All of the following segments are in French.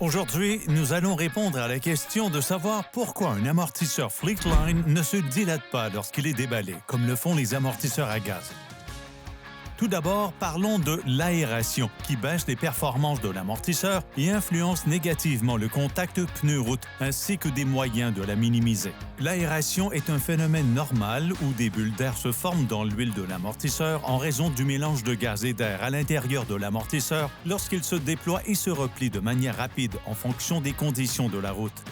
Aujourd'hui, nous allons répondre à la question de savoir pourquoi un amortisseur Fleetline ne se dilate pas lorsqu'il est déballé, comme le font les amortisseurs à gaz. Tout d'abord, parlons de l'aération, qui baisse les performances de l'amortisseur et influence négativement le contact pneu-route, ainsi que des moyens de la minimiser. L'aération est un phénomène normal où des bulles d'air se forment dans l'huile de l'amortisseur en raison du mélange de gaz et d'air à l'intérieur de l'amortisseur lorsqu'il se déploie et se replie de manière rapide en fonction des conditions de la route.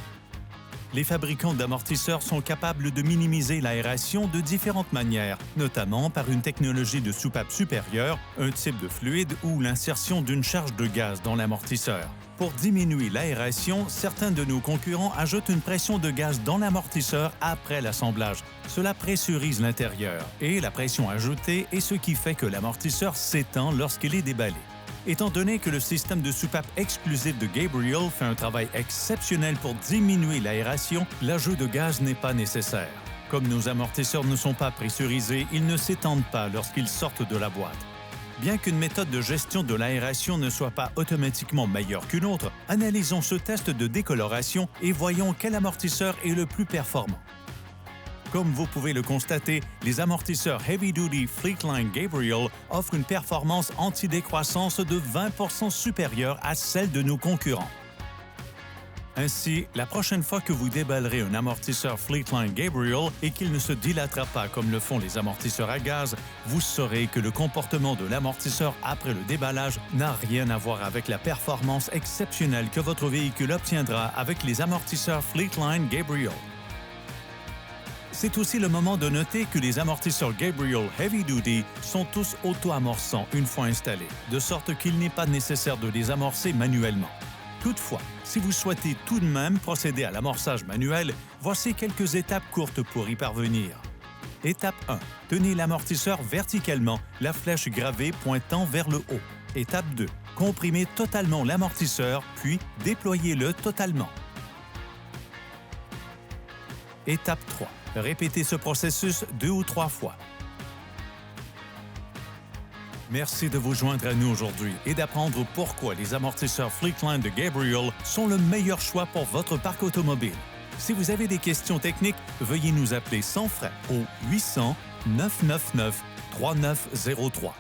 Les fabricants d'amortisseurs sont capables de minimiser l'aération de différentes manières, notamment par une technologie de soupape supérieure, un type de fluide ou l'insertion d'une charge de gaz dans l'amortisseur. Pour diminuer l'aération, certains de nos concurrents ajoutent une pression de gaz dans l'amortisseur après l'assemblage. Cela pressurise l'intérieur et la pression ajoutée est ce qui fait que l'amortisseur s'étend lorsqu'il est déballé. Étant donné que le système de soupape exclusif de Gabriel fait un travail exceptionnel pour diminuer l'aération, l'ajout de gaz n'est pas nécessaire. Comme nos amortisseurs ne sont pas pressurisés, ils ne s'étendent pas lorsqu'ils sortent de la boîte. Bien qu'une méthode de gestion de l'aération ne soit pas automatiquement meilleure qu'une autre, analysons ce test de décoloration et voyons quel amortisseur est le plus performant. Comme vous pouvez le constater, les amortisseurs Heavy Duty Fleetline Gabriel offrent une performance anti-décroissance de 20% supérieure à celle de nos concurrents. Ainsi, la prochaine fois que vous déballerez un amortisseur Fleetline Gabriel et qu'il ne se dilatera pas comme le font les amortisseurs à gaz, vous saurez que le comportement de l'amortisseur après le déballage n'a rien à voir avec la performance exceptionnelle que votre véhicule obtiendra avec les amortisseurs Fleetline Gabriel. C'est aussi le moment de noter que les amortisseurs Gabriel Heavy Duty sont tous auto-amorçants une fois installés, de sorte qu'il n'est pas nécessaire de les amorcer manuellement. Toutefois, si vous souhaitez tout de même procéder à l'amorçage manuel, voici quelques étapes courtes pour y parvenir. Étape 1. Tenez l'amortisseur verticalement, la flèche gravée pointant vers le haut. Étape 2. Comprimez totalement l'amortisseur, puis déployez-le totalement. Étape 3. Répétez ce processus 2 ou 3 fois. Merci de vous joindre à nous aujourd'hui et d'apprendre pourquoi les amortisseurs Fleetline de Gabriel sont le meilleur choix pour votre parc automobile. Si vous avez des questions techniques, veuillez nous appeler sans frais au 800 999 3903.